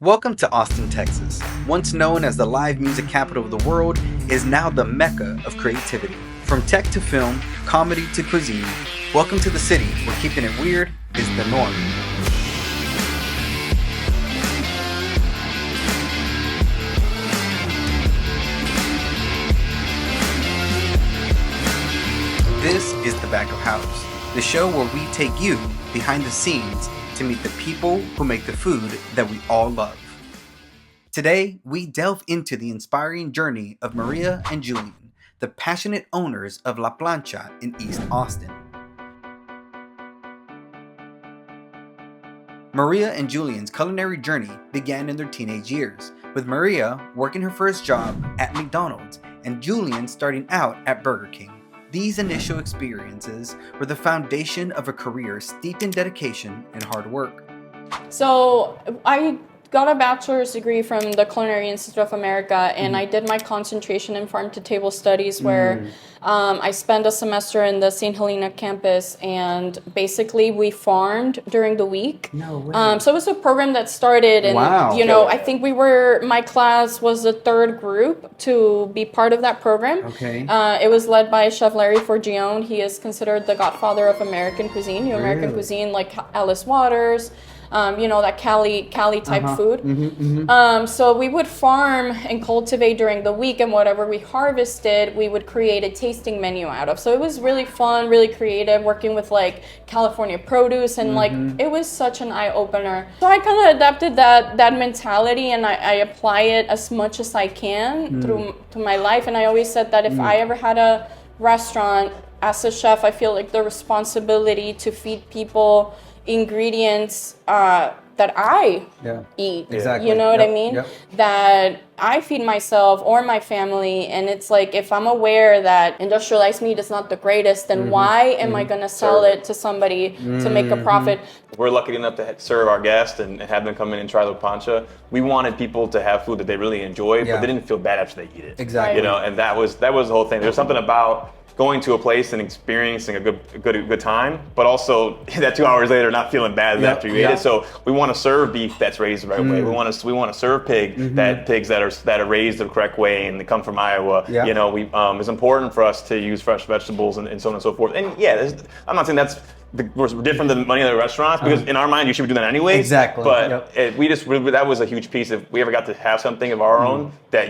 Welcome to Austin, Texas. Once known as the live music capital of the world, is now the mecca of creativity. From tech to film, comedy to cuisine, welcome to the city where keeping it weird is the norm. This is The Back of House, the show where we take you behind the scenes to meet the people who make the food that we all love. Today, we delve into the inspiring journey of Mariha and Julian, the passionate owners of La Plancha in East Austin. Mariha and Julian's culinary journey began in their teenage years, with Mariha working her first job at McDonald's and Julian starting out at Burger King. These initial experiences were the foundation of a career steeped in dedication and hard work. So I got a bachelor's degree from the Culinary Institute of America, and I did my concentration in farm-to-table studies where I spent a semester in the St. Helena campus, and basically we farmed during the week. No way. So it was a program that started, and I think my class was the third group to be part of that program. Okay. It was led by Chef Larry Forgione. He is considered the godfather of American cuisine, American cuisine, like Alice Waters. That Cali type food. So we would farm and cultivate during the week, and whatever we harvested, we would create a tasting menu out of. So it was really fun, really creative, working with like California produce, and like it was such an eye opener. So I kind of adapted that mentality, and I apply it as much as I can to my life. And I always said that if I ever had a restaurant as a chef, I feel like the responsibility to feed people ingredients that I eat. Exactly. You know what I mean? Yep. That I feed myself or my family, and it's like, if I'm aware that industrialized meat is not the greatest, then why am I going to sell it to somebody to make a profit? We're lucky enough to serve our guests and have them come in and try La Plancha. We wanted people to have food that they really enjoyed, but they didn't feel bad after they eat it. Exactly. And that was the whole thing. There's something about going to a place and experiencing a good time, but also that 2 hours later not feeling bad after you ate it. So we want to serve beef that's raised the right way. We want to serve pigs that are raised the correct way and they come from Iowa. It's important for us to use fresh vegetables and so on and so forth. And I'm not saying we're different than many other restaurants, because in our mind you should be doing that anyway. Exactly. But that was a huge piece. If we ever got to have something of our own that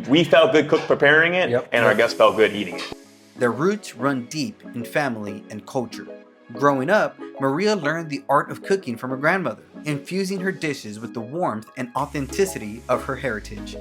we felt good preparing it, and our guests felt good eating it. Their roots run deep in family and culture. Growing up, Mariha learned the art of cooking from her grandmother, infusing her dishes with the warmth and authenticity of her heritage.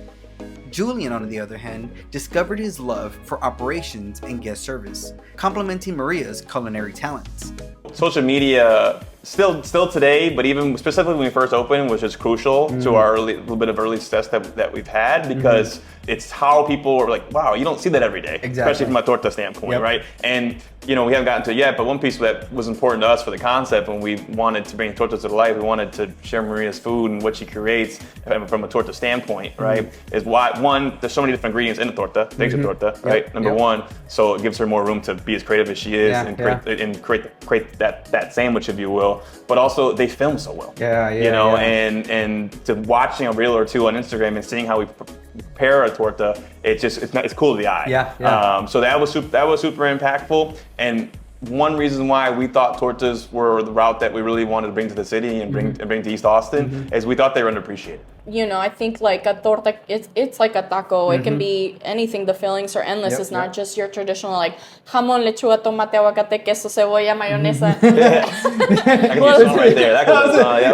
Julian, on the other hand, discovered his love for operations and guest service, complementing Mariha's culinary talents. Social media, still today, but even specifically when we first opened, was just crucial to our little bit of early success that we've had, because it's how people are like, wow, you don't see that every day, especially from a torta standpoint, right? And we haven't gotten to it yet, but one piece that was important to us for the concept when we wanted to bring tortas to life, we wanted to share Mariha's food and what she creates from a torta standpoint, right? Is one, there's so many different ingredients in a torta, things a torta, right? Number one, so it gives her more room to be as creative as she is and create that sandwich, if you will. But also they film so well, and to watching a reel or two on Instagram and seeing how we prepare a torta, it's cool to the eye. So that was super impactful. And one reason why we thought tortas were the route that we really wanted to bring to the city and bring to East Austin is we thought they were underappreciated. I think like a torta, it's like a taco. It can be anything. The fillings are endless. It's not just your traditional like jamón, lechuga, tomate, aguacate, queso, cebolla, mayonesa. I can use one right there. That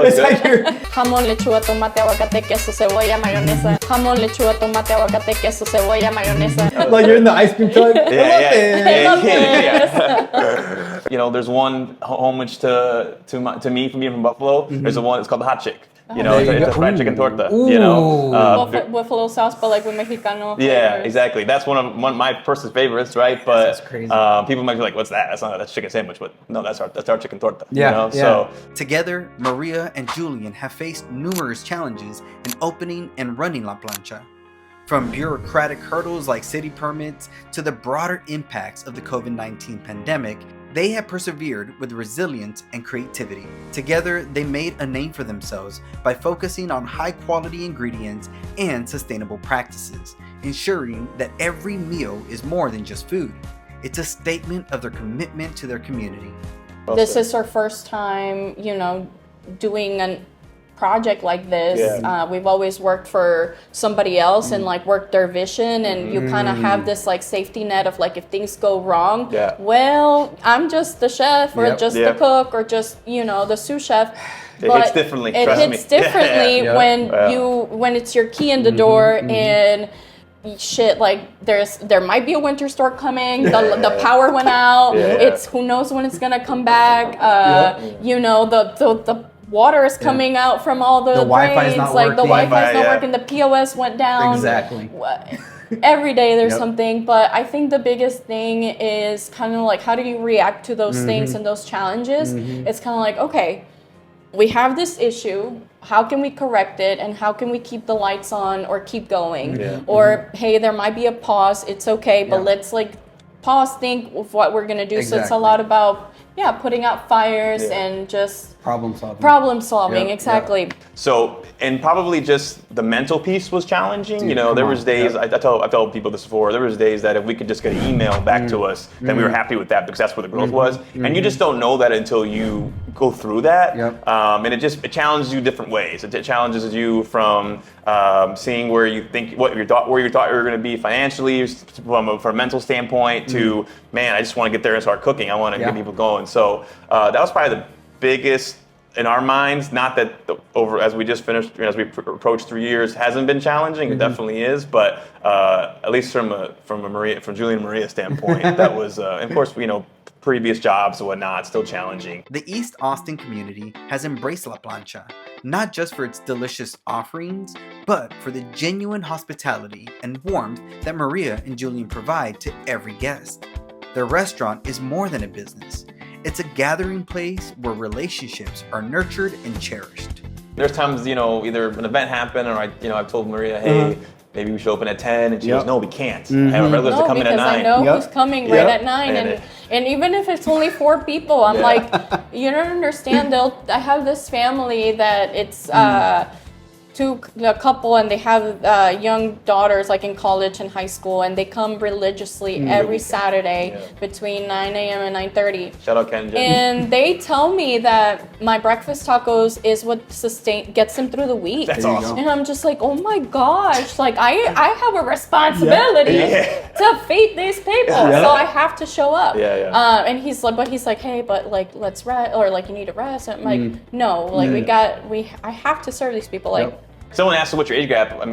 was good. Jamón, lechuga, tomate, aguacate, queso, cebolla, mayonesa. Jamón, lechuga, tomate, aguacate, queso, cebolla, mayonesa. Like you're in the ice cream truck. There's one homage to me from being from Buffalo. There's one. It's called the Hot Chick. It's a fried chicken torta. With a little sauce, but like with Mexicano. Yeah, exactly. That's one of my personal favorites, right? But that's crazy. People might be like, "What's that?" That's chicken sandwich, but no, that's our chicken torta. So together, Mariha and Julian have faced numerous challenges in opening and running La Plancha. From bureaucratic hurdles like city permits to the broader impacts of the COVID-19 pandemic, They have persevered with resilience and creativity. Together, they made a name for themselves by focusing on high-quality ingredients and sustainable practices, ensuring that every meal is more than just food. It's a statement of their commitment to their community. This is our first time, doing a project like this. Yeah. We've always worked for somebody else and like worked their vision, and you kind of have this like safety net of like if things go wrong, well, I'm just the chef or just the cook or just the sous chef. It hits differently. It hits differently when it's your key in the door and shit, like there might be a winter storm coming, the power went out, it's who knows when it's gonna come back, the water is coming out from all the Wi-Fi's drains, not like working. the Wi-Fi's not working, the POS went down. Exactly. Every day there's something, but I think the biggest thing is kind of like how do you react to those things and those challenges. It's kind of like, okay, we have this issue, how can we correct it, and how can we keep the lights on or keep going? Or hey, there might be a pause, it's okay, but let's like pause, think of what we're gonna do. So it's a lot about putting out fires and just problem solving. Exactly. So, and probably just the mental piece was challenging. There was days, I tell people this before, there was days that if we could just get an email back to us, then we were happy with that because that's where the growth was. And you just don't know that until you go through that. And it challenges you different ways. It challenges you from seeing where you thought you were going to be financially from a mental standpoint to, man, I just want to get there and start cooking. I want to get people going. So that was probably the biggest in our minds. Not that as we just finished, as we approached 3 years, hasn't been challenging. It definitely is, but at least from Julian Mariha standpoint, that was, of course, previous jobs and whatnot, still challenging. The East Austin community has embraced La Plancha, not just for its delicious offerings, but for the genuine hospitality and warmth that Mariha and Julian provide to every guest. Their restaurant is more than a business. It's a gathering place where relationships are nurtured and cherished. There's times, either an event happened or I've told Mariha, hey, maybe we should open at 10, and she goes, no, we can't. I have regulars that come in at 9. I know who's coming right at 9, and even if it's only 4 people, I'm like, you don't understand. I have this family that it's a couple, and they have young daughters like in college and high school, and they come religiously every Saturday between 9 a.m. and 9:30. Shout out Ken. And they tell me that my breakfast tacos is what gets them through the week. That's awesome. And I'm just like, oh my gosh, like I have a responsibility to feed these people, so I have to show up. And he's like, hey, but like let's rest, or like you need to rest. And I'm like, no, like I have to serve these people. Like, someone asked what your age gap, what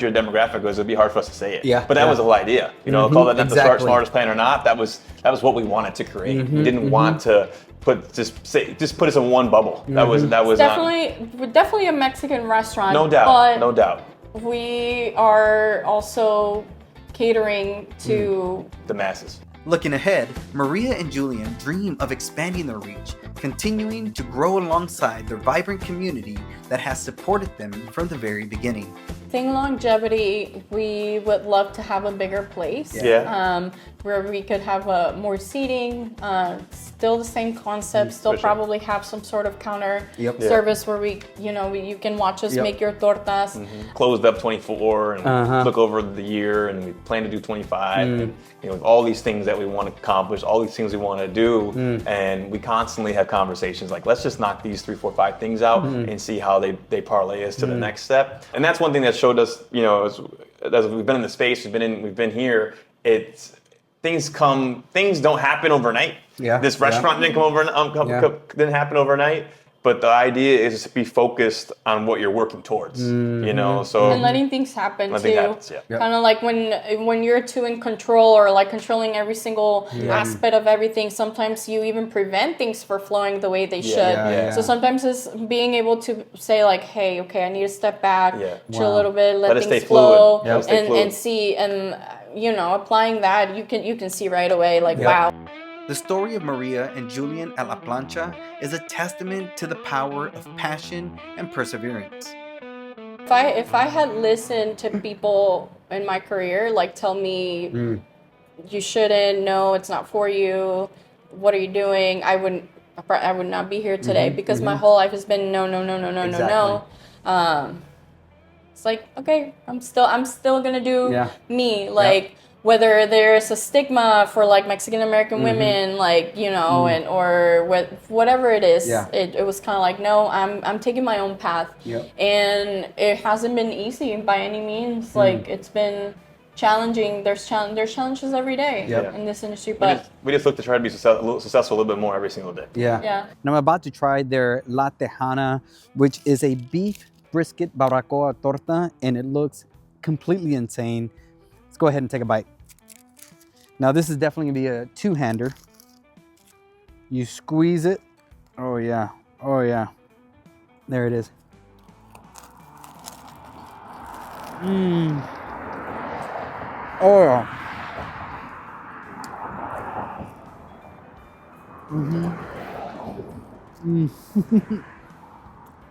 your demographic was, it'd be hard for us to say it. But that was the whole idea. Call that the smartest plan or not, that was what we wanted to create. We didn't want to put us in one bubble. That was definitely a Mexican restaurant. No doubt. We are also catering to the masses. Looking ahead, Mariha and Julian dream of expanding their reach, continuing to grow alongside their vibrant community that has supported them from the very beginning. Thing longevity, we would love to have a bigger place where we could have more seating, still the same concept, still probably have some sort of counter service where you can watch us make your tortas. Closed up 24 and look over the year, and we plan to do 25. And, all these things that we want to accomplish, all these things we want to do, and we constantly have conversations like, let's just knock these 3, 4, 5 things out and see how they parlay us to the next step. And that's one thing that showed us, as we've been in the space, we've been here. Things don't happen overnight. This restaurant didn't happen overnight. But the idea is to be focused on what you're working towards, So and letting things happen too. Kind of like when you're too in control or like controlling every single aspect of everything. Sometimes you even prevent things from flowing the way they should. So sometimes it's being able to say like, hey, okay, I need to step back, chill a little bit, let things flow, and see, and applying that, you can see right away like, wow. The story of Mariha and Julian at La Plancha is a testament to the power of passion and perseverance. If I had listened to people in my career like tell me you shouldn't, no, it's not for you, what are you doing? I would not be here today because my whole life has been no, no, no, no, no, Exactly. no, no. It's like, okay, I'm still gonna do me. Like whether there's a stigma for like Mexican American women, like, you know, and or whatever it is, it was kind of like, no, I'm taking my own path, and it hasn't been easy by any means. Like it's been challenging. There's challenges every day in this industry, but we just look to try to be successful a little bit more every single day. Yeah. And I'm about to try their La Tejana, which is a beef brisket barbacoa torta, and it looks completely insane. Let's go ahead and take a bite. Now this is definitely gonna be a two-hander. You squeeze it. Oh yeah, oh yeah. There it is. Oh yeah.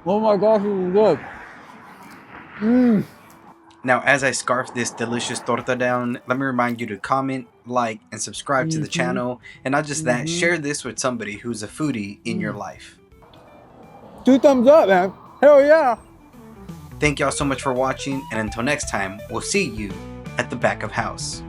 Oh my gosh, this is good. Now, as I scarf this delicious torta down, let me remind you to comment, like, and subscribe to the channel. And not just that, share this with somebody who's a foodie in your life. 2 thumbs up, man. Hell yeah. Thank y'all so much for watching. And until next time, we'll see you at the back of house.